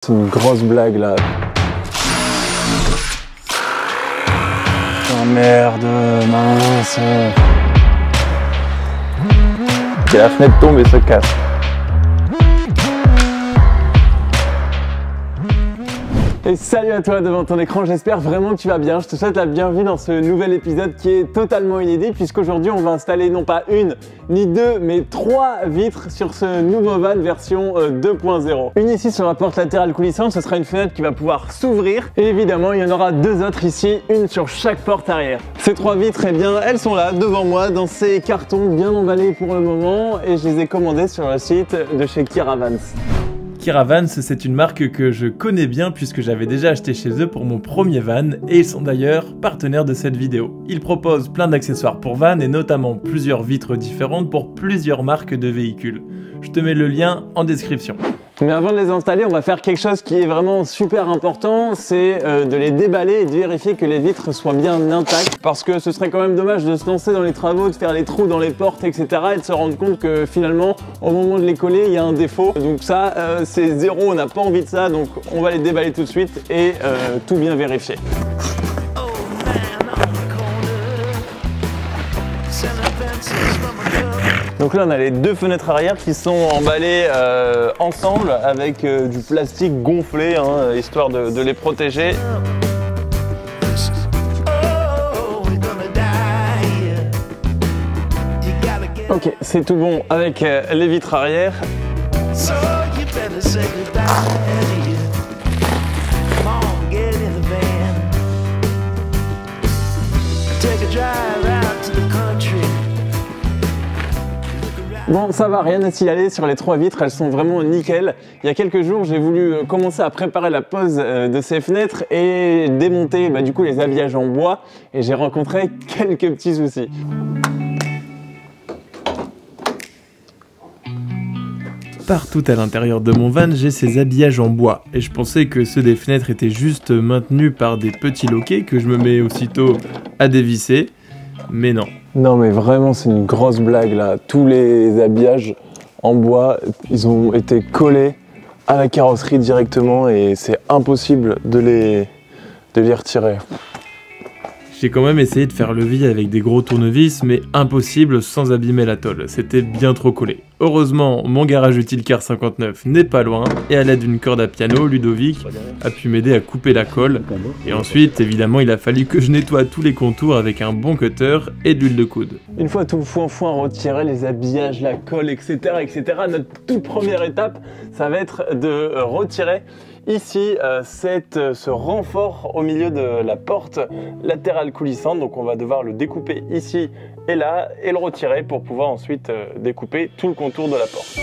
C'est une grosse blague là. Oh merde, mince. Et la fenêtre tombe et se casse. Et salut à toi devant ton écran, j'espère vraiment que tu vas bien. Je te souhaite la bienvenue dans ce nouvel épisode qui est totalement inédit puisqu'aujourd'hui on va installer non pas une ni deux mais 3 vitres sur ce nouveau van version 2.0. Une ici sur la porte latérale coulissante, ce sera une fenêtre qui va pouvoir s'ouvrir et évidemment il y en aura 2 autres ici, une sur chaque porte arrière. Ces 3 vitres, eh bien elles sont là devant moi dans ces cartons bien emballés pour le moment et je les ai commandées sur le site de chez Kiravans. Kiravans, c'est une marque que je connais bien puisque j'avais déjà acheté chez eux pour mon premier van et ils sont d'ailleurs partenaires de cette vidéo. Ils proposent plein d'accessoires pour van et notamment plusieurs vitres différentes pour plusieurs marques de véhicules. Je te mets le lien en description. Mais avant de les installer, on va faire quelque chose qui est vraiment super important, c'est de les déballer et de vérifier que les vitres soient bien intactes. Parce que ce serait quand même dommage de se lancer dans les travaux, de faire les trous dans les portes, etc. et de se rendre compte que finalement, au moment de les coller, il y a un défaut. Donc ça, c'est zéro, on n'a pas envie de ça, donc on va les déballer tout de suite et tout bien vérifier. Donc là on a les 2 fenêtres arrière qui sont emballées ensemble avec du plastique gonflé, hein, histoire de les protéger. Ok, c'est tout bon avec les vitres arrière. Bon, ça va, rien à signaler sur les 3 vitres, elles sont vraiment nickel. Il y a quelques jours, j'ai voulu commencer à préparer la pose de ces fenêtres et démonter du coup les habillages en bois et j'ai rencontré quelques petits soucis. Partout à l'intérieur de mon van, j'ai ces habillages en bois et je pensais que ceux des fenêtres étaient juste maintenus par des petits loquets que je me mets aussitôt à dévisser, mais non. Non mais vraiment c'est une grosse blague là, tous les habillages en bois, ils ont été collés à la carrosserie directement et c'est impossible de les retirer. J'ai quand même essayé de faire le vide avec des gros tournevis, mais impossible sans abîmer la tôle, c'était bien trop collé. Heureusement, mon garage utile Car 59 n'est pas loin, et à l'aide d'une corde à piano, Ludovic a pu m'aider à couper la colle. Et ensuite, évidemment, il a fallu que je nettoie tous les contours avec un bon cutter et de l'huile de coude. Une fois tout le foin retiré, les habillages, la colle, etc., notre toute première étape, ça va être de retirer ici ce renfort au milieu de la porte latérale coulissante. Donc on va devoir le découper ici et là et le retirer pour pouvoir ensuite découper tout le contour de la porte.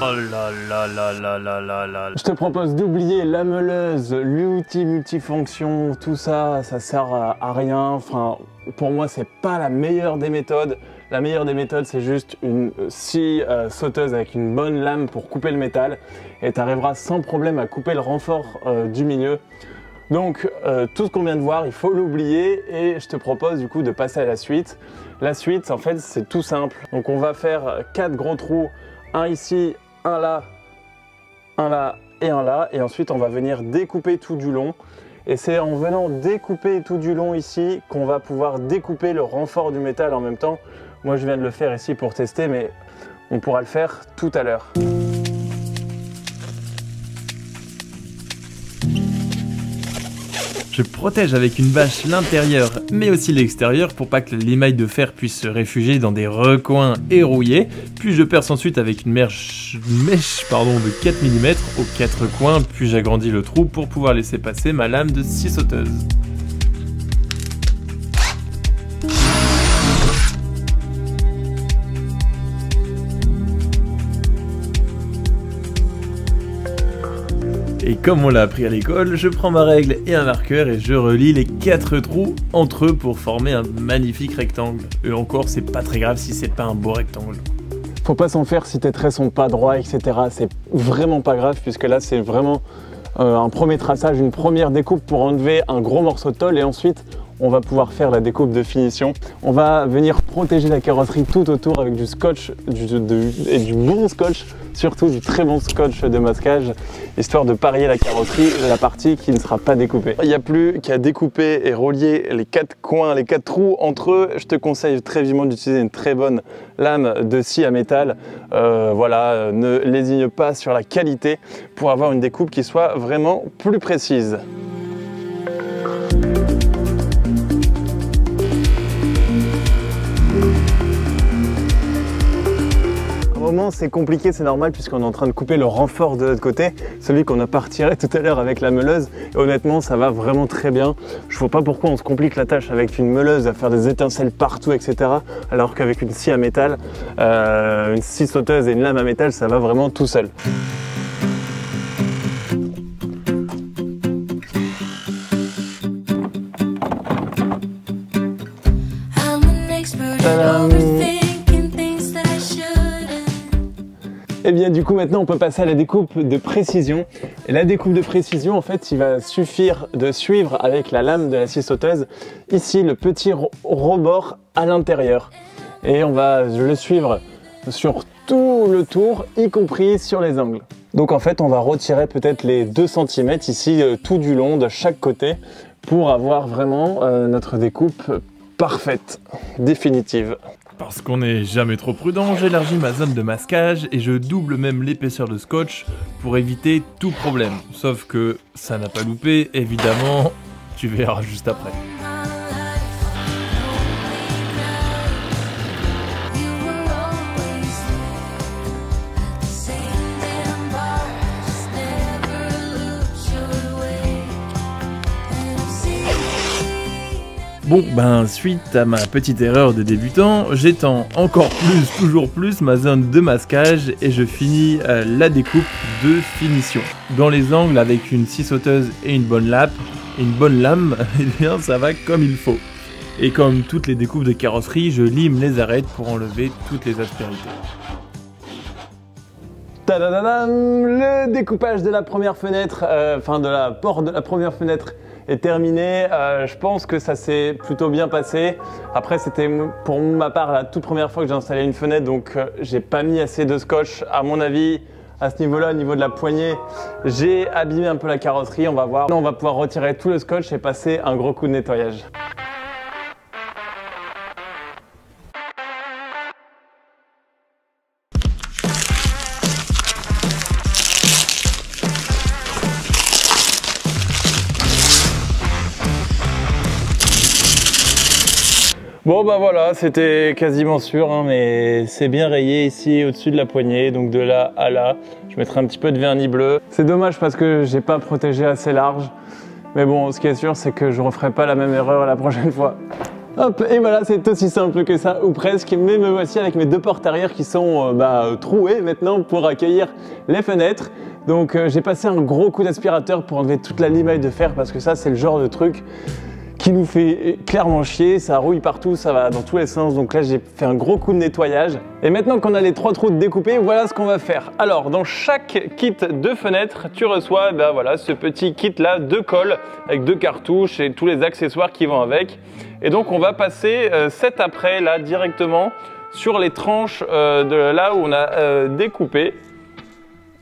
Oh là là là là là là là. Je te propose d'oublier la meuleuse, l'outil multifonction, tout ça, ça sert à rien. Enfin, pour moi, c'est pas la meilleure des méthodes. La meilleure des méthodes, c'est juste une scie sauteuse avec une bonne lame pour couper le métal et tu arriveras sans problème à couper le renfort du milieu. Donc, tout ce qu'on vient de voir, il faut l'oublier et je te propose du coup de passer à la suite. La suite, en fait, c'est tout simple. Donc, on va faire 4 gros trous, un ici, un là et un là. Et ensuite, on va venir découper tout du long. Et c'est en venant découper tout du long ici qu'on va pouvoir découper le renfort du métal en même temps. Moi, je viens de le faire ici pour tester, mais on pourra le faire tout à l'heure. Je protège avec une bâche l'intérieur mais aussi l'extérieur pour pas que l'émail de fer puisse se réfugier dans des recoins et rouiller. Puis je perce ensuite avec une mèche de 4 mm aux 4 coins, puis j'agrandis le trou pour pouvoir laisser passer ma lame de scie sauteuse. Et comme on l'a appris à l'école, je prends ma règle et un marqueur et je relie les 4 trous entre eux pour former un magnifique rectangle. Et encore, c'est pas très grave si c'est pas un beau rectangle. Faut pas s'en faire si tes traits sont pas droits, etc. C'est vraiment pas grave puisque là c'est vraiment un premier traçage, une première découpe pour enlever un gros morceau de tôle et ensuite on va pouvoir faire la découpe de finition. On va venir protéger la carrosserie tout autour avec du scotch et du bon scotch, surtout du très bon scotch de masquage, histoire de parier la carrosserie, la partie qui ne sera pas découpée. Il n'y a plus qu'à découper et relier les 4 coins, les 4 trous entre eux. Je te conseille très vivement d'utiliser une très bonne lame de scie à métal. Voilà, ne lésigne pas sur la qualité pour avoir une découpe qui soit vraiment plus précise. C'est compliqué, c'est normal puisqu'on est en train de couper le renfort de l'autre côté, celui qu'on a pas retiré tout à l'heure avec la meuleuse, et honnêtement ça va vraiment très bien. Je vois pas pourquoi on se complique la tâche avec une meuleuse à faire des étincelles partout, etc. alors qu'avec une scie à métal, une scie sauteuse et une lame à métal, ça va vraiment tout seul. Et bien du coup maintenant on peut passer à la découpe de précision. Et la découpe de précision, en fait, il va suffire de suivre avec la lame de la scie sauteuse ici le petit rebord à l'intérieur. Et on va le suivre sur tout le tour, y compris sur les angles. Donc en fait on va retirer peut-être les 2 cm ici tout du long de chaque côté pour avoir vraiment notre découpe parfaite, définitive. Parce qu'on n'est jamais trop prudent, j'élargis ma zone de masquage et je double même l'épaisseur de scotch pour éviter tout problème. Sauf que ça n'a pas loupé, évidemment, tu verras juste après. Bon, ben suite à ma petite erreur de débutant, j'étends encore plus, toujours plus ma zone de masquage et je finis la découpe de finition. Dans les angles avec une scie sauteuse et une bonne lame, eh bien ça va comme il faut. Et comme toutes les découpes de carrosserie, je lime les arêtes pour enlever toutes les aspérités. Tadadadam, le découpage de la première fenêtre, de la porte de la première fenêtre est terminé. Je pense que ça s'est plutôt bien passé. Après, c'était pour ma part la toute première fois que j'ai installé une fenêtre, donc j'ai pas mis assez de scotch. À mon avis, à ce niveau-là, au niveau de la poignée, j'ai abîmé un peu la carrosserie. On va voir. On va pouvoir retirer tout le scotch et passer un gros coup de nettoyage. Bon bah voilà, c'était quasiment sûr, hein, mais c'est bien rayé ici au-dessus de la poignée, donc de là à là. Je mettrai un petit peu de vernis bleu. C'est dommage parce que j'ai pas protégé assez large. Mais bon, ce qui est sûr, c'est que je referai pas la même erreur la prochaine fois. Hop, et voilà, c'est aussi simple que ça, ou presque. Mais me voici avec mes 2 portes arrière qui sont trouées maintenant pour accueillir les fenêtres. Donc j'ai passé un gros coup d'aspirateur pour enlever toute la limaille de fer parce que ça, c'est le genre de truc qui nous fait clairement chier, ça rouille partout, ça va dans tous les sens, donc là j'ai fait un gros coup de nettoyage. Et maintenant qu'on a les 3 trous découpés, voilà ce qu'on va faire. Alors dans chaque kit de fenêtre, tu reçois voilà, ce petit kit là de colle avec 2 cartouches et tous les accessoires qui vont avec. Et donc on va passer cet après là directement sur les tranches de là où on a découpé.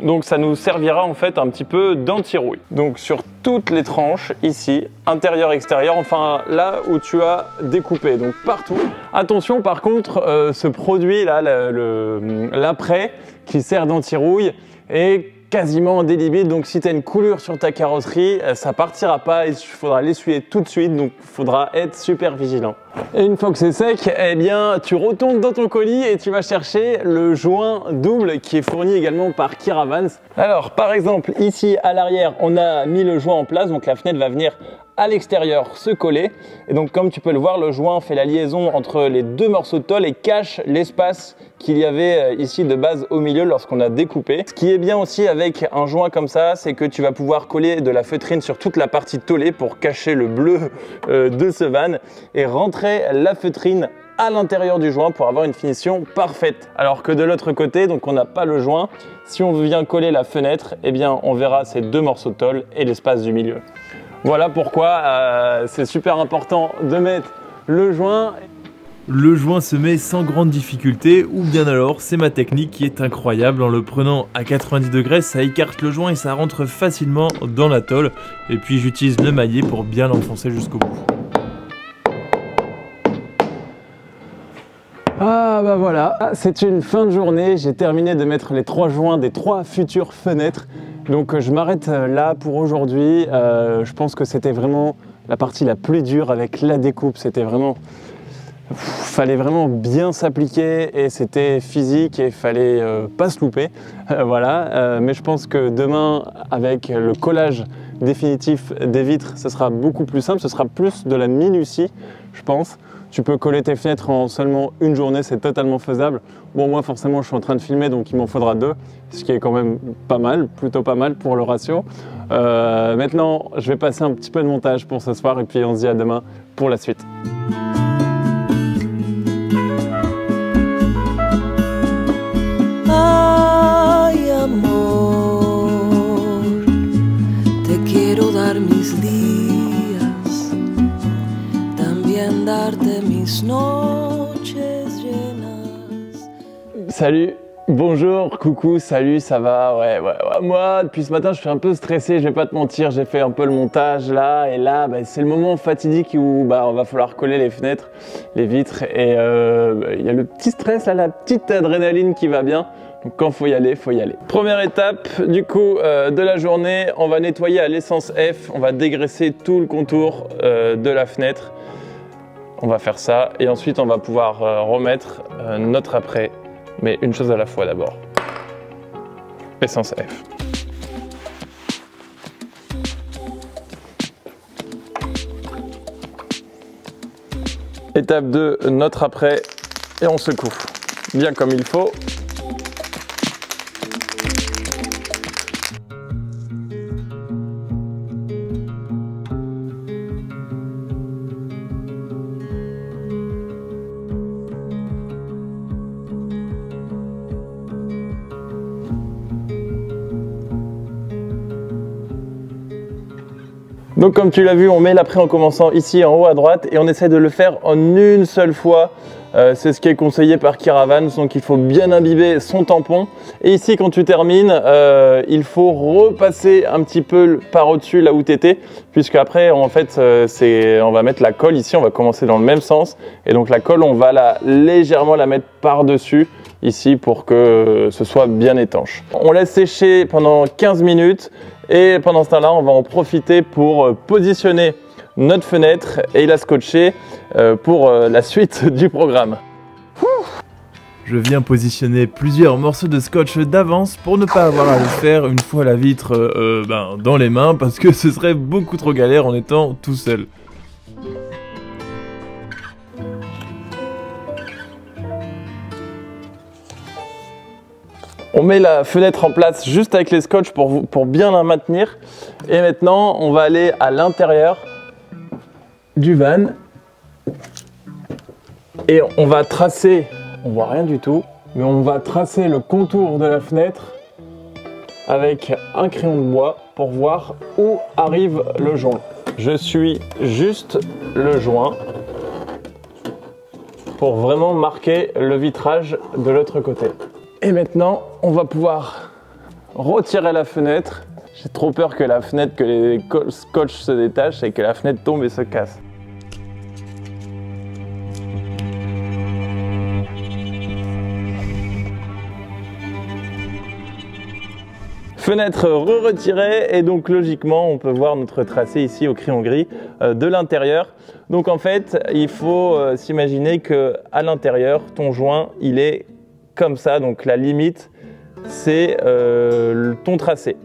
Donc ça nous servira en fait un petit peu d'anti-rouille. Donc sur toutes les tranches ici, intérieur, extérieur, enfin là où tu as découpé, donc partout. Attention par contre, ce produit là, l'après qui sert d'anti-rouille est quasiment indélébile, donc si tu as une coulure sur ta carrosserie, ça partira pas et il faudra l'essuyer tout de suite, donc il faudra être super vigilant. Et une fois que c'est sec, eh bien tu retournes dans ton colis et tu vas chercher le joint double qui est fourni également par Kiravans. Alors par exemple ici à l'arrière on a mis le joint en place, donc la fenêtre va venir à l'extérieur se coller, et donc comme tu peux le voir, le joint fait la liaison entre les 2 morceaux de tôle et cache l'espace qu'il y avait ici de base au milieu lorsqu'on a découpé. Ce qui est bien aussi avec un joint comme ça, c'est que tu vas pouvoir coller de la feutrine sur toute la partie tôlée pour cacher le bleu de ce van et rentrer la feutrine à l'intérieur du joint pour avoir une finition parfaite. Alors que de l'autre côté, donc on n'a pas le joint, si on vient coller la fenêtre, eh bien on verra ces 2 morceaux de tôle et l'espace du milieu. Voilà pourquoi c'est super important de mettre le joint. Le joint se met sans grande difficulté, ou bien alors c'est ma technique qui est incroyable. En le prenant à 90 degrés, ça écarte le joint et ça rentre facilement dans la tôle. Et puis j'utilise le maillet pour bien l'enfoncer jusqu'au bout. Ah bah voilà, c'est une fin de journée, j'ai terminé de mettre les 3 joints des 3 futures fenêtres. Donc je m'arrête là pour aujourd'hui. Je pense que c'était vraiment la partie la plus dure avec la découpe. C'était vraiment... fallait vraiment bien s'appliquer et c'était physique et fallait pas se louper. Voilà, mais je pense que demain, avec le collage définitif des vitres, ce sera beaucoup plus simple. Ce sera plus de la minutie, je pense. Tu peux coller tes fenêtres en seulement une journée, c'est totalement faisable. Bon, moi forcément je suis en train de filmer, donc il m'en faudra 2, ce qui est quand même pas mal, plutôt pas mal pour le ratio. Maintenant, je vais passer un petit peu de montage pour ce soir et puis on se dit à demain pour la suite. Ay, amor, te quiero dar mis días, también darte mis noches llenas. Salut, bonjour, coucou, salut, ça va? Ouais, moi depuis ce matin je suis un peu stressé, je vais pas te mentir, j'ai fait un peu le montage là et là, c'est le moment fatidique où on va falloir coller les fenêtres, les vitres et il y a le petit stress là, la petite adrénaline qui va bien. Donc quand faut y aller, faut y aller. Première étape du coup de la journée, on va nettoyer à l'essence F, on va dégraisser tout le contour de la fenêtre. On va faire ça et ensuite on va pouvoir remettre notre apprêt, mais une chose à la fois d'abord. Essence F. Étape 2, notre apprêt et on secoue bien comme il faut. Donc comme tu l'as vu, on met l'après en commençant ici en haut à droite et on essaie de le faire en une seule fois. C'est ce qui est conseillé par Kiravans, donc il faut bien imbiber son tampon. Et ici quand tu termines, il faut repasser un petit peu par au-dessus là où tu étais, puisque après en fait on va mettre la colle ici, on va commencer dans le même sens. Et donc la colle, on va légèrement la mettre par-dessus ici pour que ce soit bien étanche. On laisse sécher pendant 15 minutes. Et pendant ce temps-là, on va en profiter pour positionner notre fenêtre et la scotcher pour la suite du programme. Je viens positionner plusieurs morceaux de scotch d'avance pour ne pas avoir à le faire une fois la vitre dans les mains, parce que ce serait beaucoup trop galère en étant tout seul. On met la fenêtre en place juste avec les scotch pour bien la maintenir. Et maintenant, on va aller à l'intérieur du van. Et on va tracer, on voit rien du tout, mais on va tracer le contour de la fenêtre avec un crayon de bois pour voir où arrive le joint. Je suis juste le joint pour vraiment marquer le vitrage de l'autre côté. Et maintenant, on va pouvoir retirer la fenêtre. J'ai trop peur que les scotch se détachent et que la fenêtre tombe et se casse. Fenêtre retirée et donc logiquement on peut voir notre tracé ici au crayon gris de l'intérieur. Donc en fait, il faut s'imaginer que à l'intérieur, ton joint, il est comme ça, donc la limite c'est ton tracé.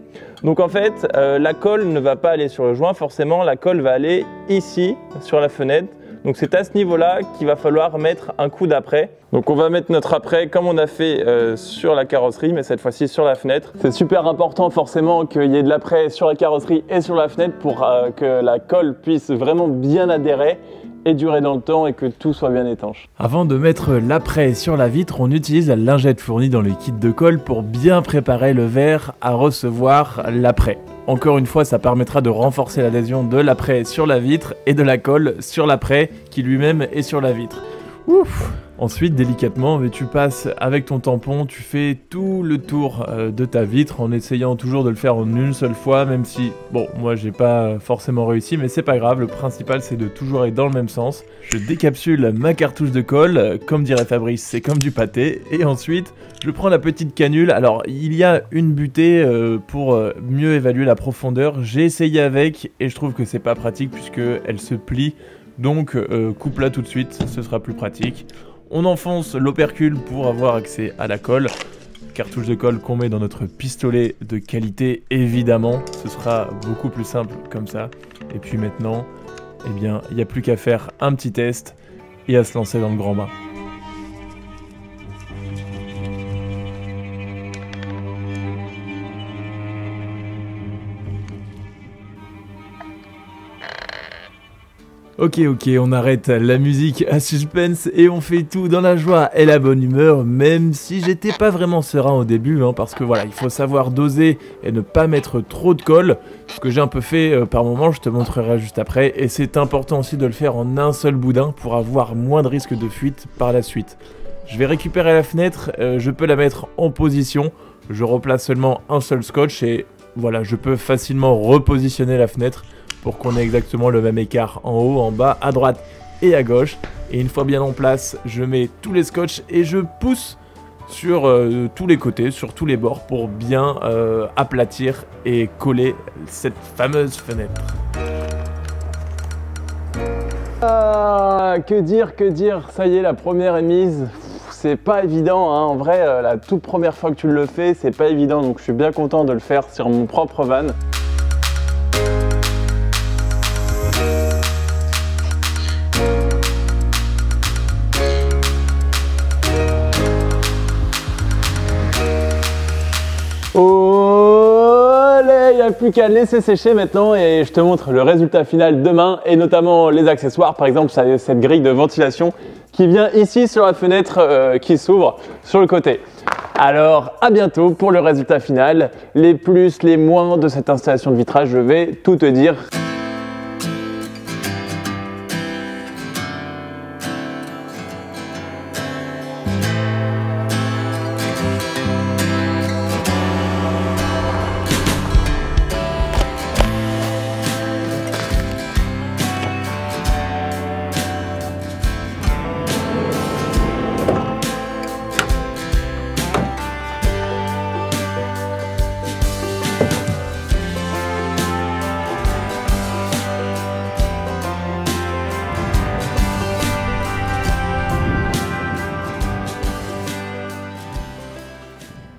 Donc en fait la colle ne va pas aller sur le joint, forcément la colle va aller ici sur la fenêtre. Donc c'est à ce niveau là qu'il va falloir mettre un coup d'après. Donc on va mettre notre apprêt comme on a fait sur la carrosserie, mais cette fois-ci sur la fenêtre. C'est super important forcément qu'il y ait de l'apprêt sur la carrosserie et sur la fenêtre pour que la colle puisse vraiment bien adhérer et durer dans le temps et que tout soit bien étanche. Avant de mettre l'apprêt sur la vitre, on utilise la lingette fournie dans le kit de colle pour bien préparer le verre à recevoir l'apprêt. Encore une fois, ça permettra de renforcer l'adhésion de l'apprêt sur la vitre et de la colle sur l'apprêt qui lui-même est sur la vitre. Ouf! Ensuite, délicatement, tu passes avec ton tampon, tu fais tout le tour de ta vitre en essayant toujours de le faire en une seule fois, même si, bon, moi j'ai pas forcément réussi, mais c'est pas grave, le principal c'est de toujours aller dans le même sens. Je décapsule ma cartouche de colle, comme dirait Fabrice, c'est comme du pâté, et ensuite, je prends la petite canule. Alors, il y a une butée pour mieux évaluer la profondeur, j'ai essayé avec, et je trouve que c'est pas pratique puisque elle se plie, donc coupe-la tout de suite, ce sera plus pratique. On enfonce l'opercule pour avoir accès à la colle. Cartouche de colle qu'on met dans notre pistolet de qualité, évidemment. Ce sera beaucoup plus simple comme ça. Et puis maintenant, eh bien, il n'y a plus qu'à faire un petit test et à se lancer dans le grand bain. Ok, on arrête la musique à suspense et on fait tout dans la joie et la bonne humeur, même si j'étais pas vraiment serein au début, parce que voilà, il faut savoir doser et ne pas mettre trop de colle, ce que j'ai un peu fait par moment, je te montrerai juste après, et c'est important aussi de le faire en un seul boudin pour avoir moins de risque de fuite par la suite. Je vais récupérer la fenêtre, je peux la mettre en position, je replace seulement un seul scotch et voilà, je peux facilement repositionner la fenêtre pour qu'on ait exactement le même écart en haut, en bas, à droite et à gauche. Et une fois bien en place, je mets tous les scotch et je pousse sur tous les côtés, sur tous les bords pour bien aplatir et coller cette fameuse fenêtre. Ah, que dire, ça y est, la première est mise. C'est pas évident, en vrai, la toute première fois que tu le fais, c'est pas évident, donc je suis bien content de le faire sur mon propre van. Il n'y a plus qu'à laisser sécher maintenant et je te montre le résultat final demain et notamment les accessoires. Par exemple, cette grille de ventilation qui vient ici sur la fenêtre qui s'ouvre sur le côté. Alors à bientôt pour le résultat final. Les plus, les moins de cette installation de vitrage, je vais tout te dire.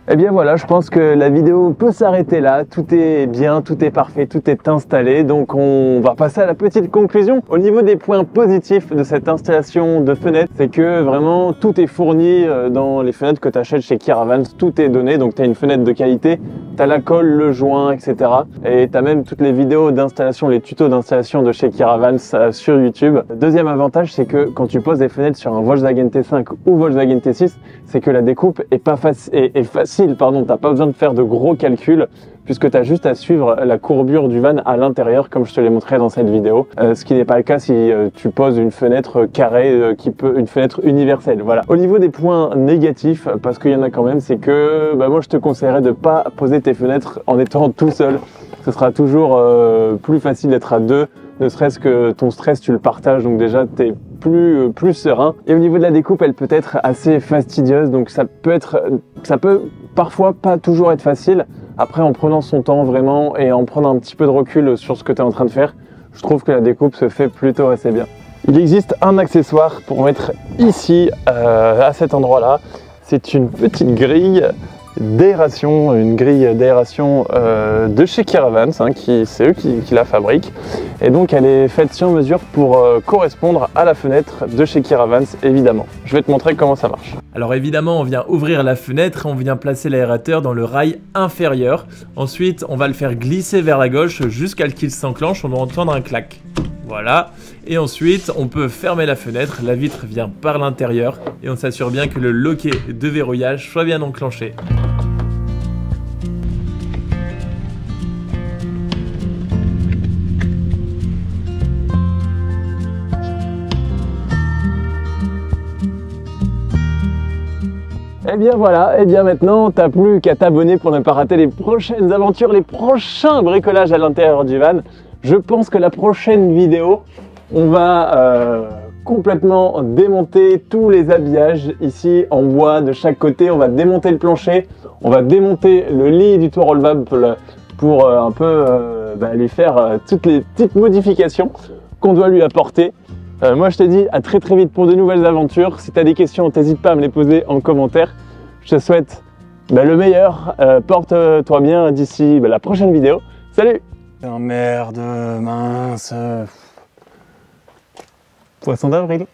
Eh bien voilà, je pense que la vidéo peut s'arrêter là. Tout est bien, tout est parfait, tout est installé. Donc on va passer à la petite conclusion. Au niveau des points positifs de cette installation de fenêtres, c'est que vraiment tout est fourni dans les fenêtres que tu achètes chez Kiravans. Tout est donné, donc tu as une fenêtre de qualité, tu as la colle, le joint, etc. Et tu as même toutes les vidéos d'installation, les tutos d'installation de chez Kiravans sur YouTube. Deuxième avantage, c'est que quand tu poses des fenêtres sur un Volkswagen T5 ou Volkswagen T6, c'est que la découpe est facile, t'as pas besoin de faire de gros calculs puisque tu as juste à suivre la courbure du van à l'intérieur comme je te l'ai montré dans cette vidéo, ce qui n'est pas le cas si tu poses une fenêtre carrée, une fenêtre universelle. Voilà. Au niveau des points négatifs, parce qu'il y en a quand même, c'est que moi je te conseillerais de pas poser tes fenêtres en étant tout seul. Ce sera toujours plus facile d'être à deux, ne serait-ce que ton stress tu le partages, donc déjà tu es plus serein. Et au niveau de la découpe, elle peut être assez fastidieuse, donc ça peut parfois pas toujours être facile. Après, en prenant son temps vraiment et en prenant un petit peu de recul sur ce que tu es en train de faire, je trouve que la découpe se fait plutôt assez bien. Il existe un accessoire pour mettre ici, à cet endroit-là. C'est une petite grille d'aération, une grille d'aération de chez Kiravans, c'est eux qui la fabriquent. Et donc elle est faite sur mesure pour correspondre à la fenêtre de chez Kiravans, évidemment. Je vais te montrer comment ça marche. Alors évidemment, on vient ouvrir la fenêtre et on vient placer l'aérateur dans le rail inférieur. Ensuite, on va le faire glisser vers la gauche jusqu'à ce qu'il s'enclenche, on va entendre un clac. Voilà, et ensuite on peut fermer la fenêtre, la vitre vient par l'intérieur et on s'assure bien que le loquet de verrouillage soit bien enclenché. Et bien voilà, et bien maintenant t'as plus qu'à t'abonner pour ne pas rater les prochaines aventures, les prochains bricolages à l'intérieur du van. Je pense que la prochaine vidéo, on va complètement démonter tous les habillages ici en bois de chaque côté. On va démonter le plancher, on va démonter le lit du toit relevable pour un peu lui faire toutes les petites modifications qu'on doit lui apporter. Moi je te dis à très vite pour de nouvelles aventures. Si tu as des questions, n'hésite pas à me les poser en commentaire. Je te souhaite le meilleur. Porte-toi bien d'ici la prochaine vidéo. Salut! Merde, mince. Poisson d'avril.